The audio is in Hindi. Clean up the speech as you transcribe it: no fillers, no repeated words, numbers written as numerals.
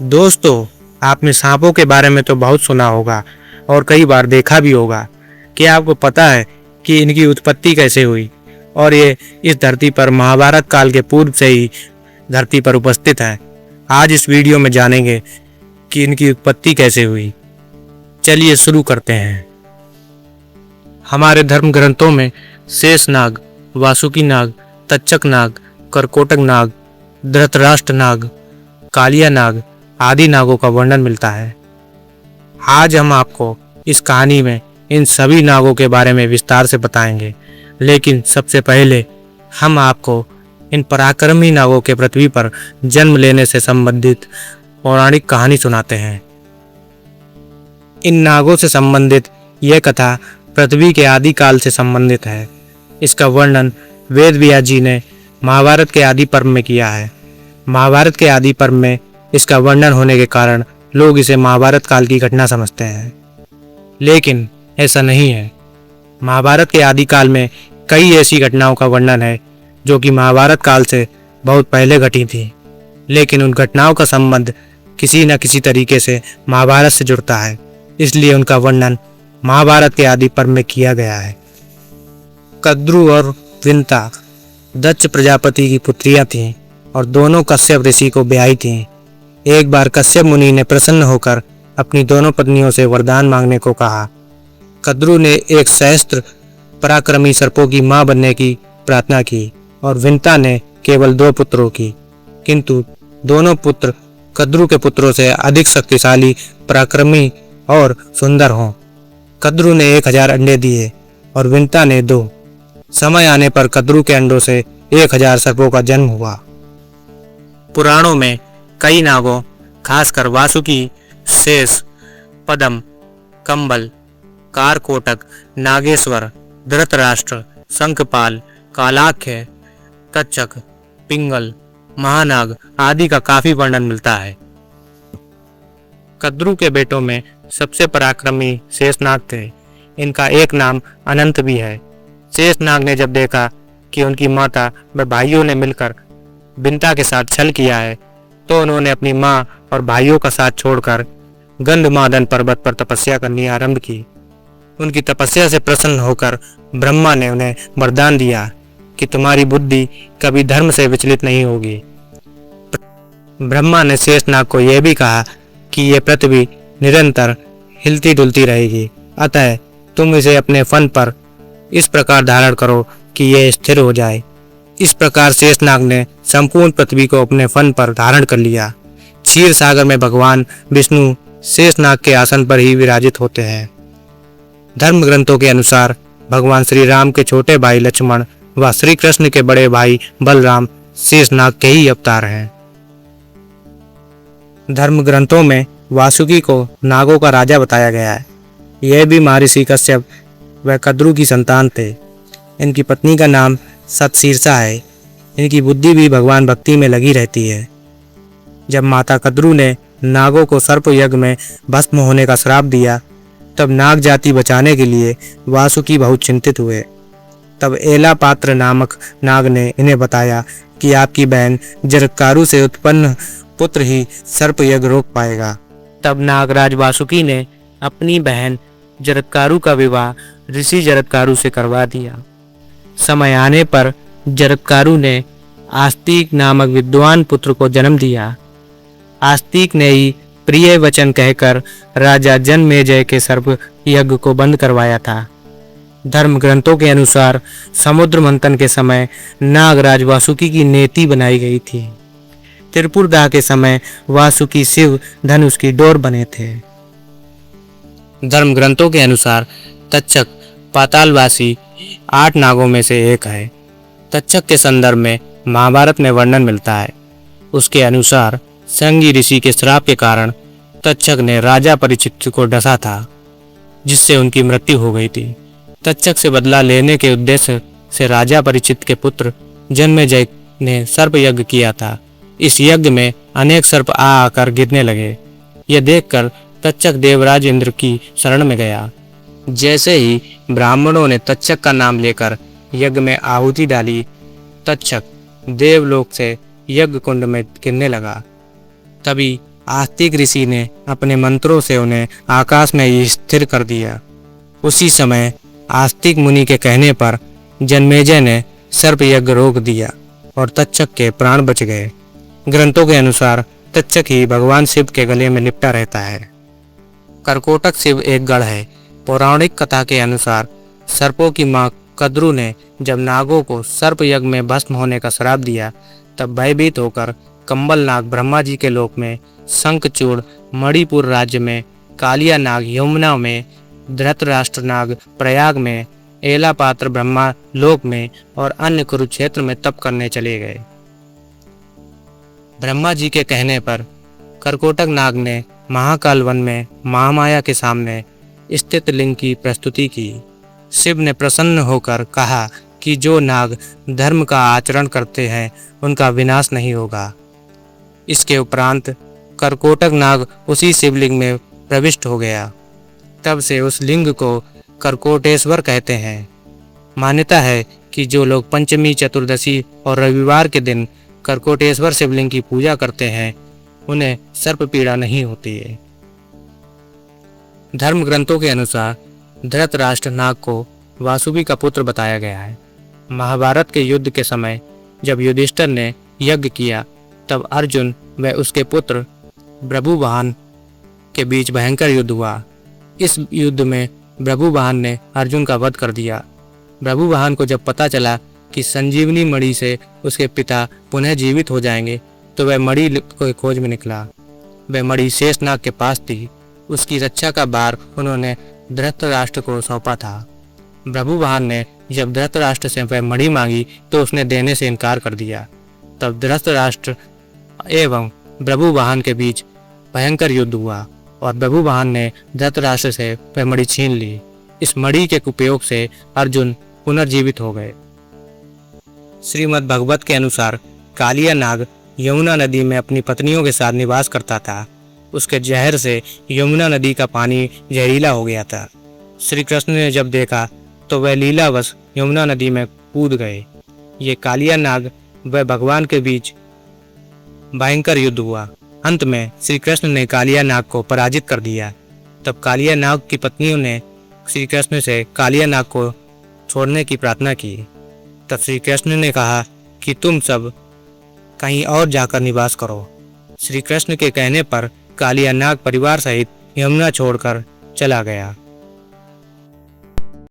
दोस्तों, आपने सांपों के बारे में तो बहुत सुना होगा और कई बार देखा भी होगा। क्या आपको पता है कि इनकी उत्पत्ति कैसे हुई और ये इस धरती पर महाभारत काल के पूर्व से ही धरती पर उपस्थित है। आज इस वीडियो में जानेंगे कि इनकी उत्पत्ति कैसे हुई। चलिए शुरू करते हैं। हमारे धर्म ग्रंथों में शेष नाग, वासुकी नाग, तक्षक नाग, करकोटक नाग, धृतराष्ट्र नाग, कालिया नाग आदि नागों का वर्णन मिलता है। आज हम आपको इस कहानी में इन सभी नागों के बारे में विस्तार से बताएंगे, लेकिन सबसे पहले हम आपको इन पराक्रमी नागों के पृथ्वी पर जन्म लेने से संबंधित पौराणिक कहानी सुनाते हैं। इन नागों से संबंधित यह कथा पृथ्वी के आदि काल से संबंधित है। इसका वर्णन वेद व्यास जी ने महाभारत के आदि पर्व में किया है। महाभारत के आदि पर्व में इसका वर्णन होने के कारण लोग इसे महाभारत काल की घटना समझते हैं, लेकिन ऐसा नहीं है। महाभारत के आदि काल में कई ऐसी घटनाओं का वर्णन है जो कि महाभारत काल से बहुत पहले घटी थी, लेकिन उन घटनाओं का संबंध किसी न किसी तरीके से महाभारत से जुड़ता है, इसलिए उनका वर्णन महाभारत के आदि पर्व में किया गया है। कद्रु और विंता दक्ष प्रजापति की पुत्रियां थीं और दोनों कश्यप ऋषि को ब्याही थीं। एक बार कश्यप मुनि ने प्रसन्न होकर अपनी दोनों पत्नियों से वरदान मांगने को कहा। कद्रु ने एक सहस्त्र पराक्रमी सर्पों की मां बनने की प्रार्थना की और विंता ने केवल 2 पुत्रों की, किंतु दोनों पुत्र कद्रु के पुत्रों से अधिक शक्तिशाली, पराक्रमी और सुंदर हों। कद्रु ने 1000 अंडे दिए और विंता ने 2। समय आने पर कद्रु के अंडों से 1000 सर्पों का जन्म हुआ। पुराणों में कई नागों, खासकर वासुकी, शेष, पद्म, कंबल, कारकोटक, नागेश्वर, धृतराष्ट्र, शंखपाल, कालाख्य, तक्षक, पिंगल, महानाग आदि का काफी वर्णन मिलता है। कद्रु के बेटों में सबसे पराक्रमी शेषनाग थे। इनका एक नाम अनंत भी है। शेषनाग ने जब देखा कि उनकी माता व भाइयों ने मिलकर विंता के साथ छल किया है, तो उन्होंने अपनी मां और भाइयों का साथ छोड़कर गंधमादन पर्वत पर तपस्या करनी आरंभ की। उनकी तपस्या से प्रसन्न होकर ब्रह्मा ने उन्हें वरदान दिया कि तुम्हारी बुद्धि कभी धर्म से विचलित नहीं होगी। ब्रह्मा ने शेषनाग को यह भी कहा कि यह पृथ्वी निरंतर हिलती डुलती रहेगी, अतः तुम इसे अपने फन पर इस प्रकार धारण करो कि यह स्थिर हो जाए। इस प्रकार शेषनाग ने संपूर्ण पृथ्वी को अपने फन पर धारण कर लिया। क्षीर सागर में भगवान विष्णु शेषनाग के आसन पर ही विराजित होते हैं। धर्म ग्रंथों के अनुसार भगवान श्री राम के छोटे भाई लक्ष्मण व श्री कृष्ण के बड़े भाई बलराम शेषनाग के ही अवतार हैं। धर्म ग्रंथों में वासुकी को नागों का राजा बताया गया है। यह भी महर्षि कश्यप व कद्रु की संतान थे। इनकी पत्नी का नाम सतशीर्षा है। इनकी बुद्धि भी भगवान भक्ति में लगी रहती है। जब माता कद्रु ने नागों को सर्प यज्ञ में भस्म होने का श्राप दिया, तब नाग जाति बचाने के लिए वासुकी बहुत चिंतित हुए। तब एला पात्र नामक नाग ने इन्हें बताया कि आपकी बहन जरत्कारु से उत्पन्न पुत्र ही सर्प यज्ञ रोक पाएगा। तब नागराज वासुकी ने अपनी बहन जरत्कारु का विवाह ऋषि जरत्कारु से करवा दिया। समय आने पर जरत्कारु ने आस्तिक नामक विद्वान पुत्र को जन्म दिया। आस्तिक ने ही प्रिय वचन कहकर राजा जनमेजय के सर्प यज्ञ को बंद करवाया था। धर्म ग्रंथों के अनुसार समुद्र मंथन के समय नागराज वासुकी की नेति बनाई गई थी। त्रिपुरदाह के समय वासुकी शिव धनुष की डोर बने थे। धर्म ग्रंथों के अनुसार तक्षक पातालवासी 8 नागों में से एक है। तक्षक के संदर्भ में महाभारत में वर्णन मिलता है। उसके अनुसार संगी ऋषि के श्राप के कारण तक्षक ने राजा परीक्षित को डसा था, जिससे उनकी मृत्यु हो गई थी। तक्षक से बदला लेने के उद्देश्य से राजा परीक्षित के पुत्र जन्मेजय ने सर्प यज्ञ किया था। इस यज्ञ में अनेक सर्प आकर गिरने लगे। यह देखकर तक्षक देवराज इंद्र की शरण में गया। जैसे ही ब्राह्मणों ने तक्षक का नाम लेकर यज्ञ में आहुति डाली, तक्षक देवलोक से यज्ञ कुंड में गिरने लगा। तभी आस्तिक ऋषि ने अपने मंत्रों से उन्हें आकाश में स्थिर कर दिया। उसी समय आस्तिक मुनि के कहने पर जन्मेजय ने सर्प यज्ञ रोक दिया और तक्षक के प्राण बच गए। ग्रंथों के अनुसार तक्षक ही भगवान शिव के गले में लिपटा रहता है। करकोटक शिव एक गढ़ है। पौराणिक कथा के अनुसार सर्पों की मां कद्रू ने जब नागों को सर्प यज्ञ में भस्म होने का श्राप दिया, तब भयभीत होकर कंबल नाग ब्रह्मा जी के लोक में, शंखचूड़ मणिपुर राज्य में, कालिया नाग यमुना में, धृतराष्ट्र नाग प्रयाग में, एला पात्र ब्रह्मा लोक में और अन्य कुरुक्षेत्र में तप करने चले गए। ब्रह्मा जी के कहने पर करकोटक नाग ने महाकाल वन में महामाया के सामने स्थित लिंग की प्रस्तुति की। शिव ने प्रसन्न होकर कहा कि जो नाग धर्म का आचरण करते हैं उनका विनाश नहीं होगा। इसके उपरांत करकोटक नाग उसी शिवलिंग में प्रविष्ट हो गया। तब से उस लिंग को करकोटेश्वर कहते हैं। मान्यता है कि जो लोग पंचमी, चतुर्दशी और रविवार के दिन करकोटेश्वर शिवलिंग की पूजा करते हैं उन्हें सर्प पीड़ा नहीं होती है। धर्म ग्रंथों के अनुसार धृतराष्ट्र नाग को वासुकी का पुत्र बताया गया है। महाभारत के युद्ध के समय जब युधिष्ठिर ने यज्ञ किया, तब अर्जुन व उसके पुत्र भ्रभुवाहन के बीच भयंकर युद्ध हुआ। इस युद्ध में भ्रभुवाहन ने अर्जुन का वध कर दिया। भ्रभुवाहन को जब पता चला कि संजीवनी मणि से उसके पिता पुनः जीवित हो जाएंगे, तो वह मणि को खोज में निकला। वह मणि शेषनाग के पास थी। उसकी रक्षा का भार उन्होंने धृतराष्ट्र को सौंपा था। भ्रभुवाहन ने जब धृतराष्ट्र से वह मणि मांगी तो उसने देने से इनकार कर दिया। तब धृतराष्ट्र एवं भ्रभुवाहन के बीच भयंकर युद्ध हुआ और भ्रभुवाहन ने धृतराष्ट्र से वह मणि छीन ली। इस मणि के उपयोग से अर्जुन पुनर्जीवित हो गए। श्रीमद् भागवत के अनुसार कालिया नाग यमुना नदी में अपनी पत्नियों के साथ निवास करता था। उसके जहर से यमुना नदी का पानी जहरीला हो गया था। श्री कृष्ण ने जब देखा तो वह लीलावश यमुना नदी में कूद गए। ये कालिया नाग व भगवान के बीच भयंकर युद्ध हुआ। अंत में श्री कृष्ण ने कालिया नाग को पराजित कर दिया। तब कालिया नाग की पत्नियों ने श्री कृष्ण से कालिया नाग को छोड़ने की प्रार्थना की। तब श्री कृष्ण ने कहा कि तुम सब कहीं और जाकर निवास करो। श्री कृष्ण के कहने पर कालिया नाग परिवार सहित यमुना छोड़कर चला गया।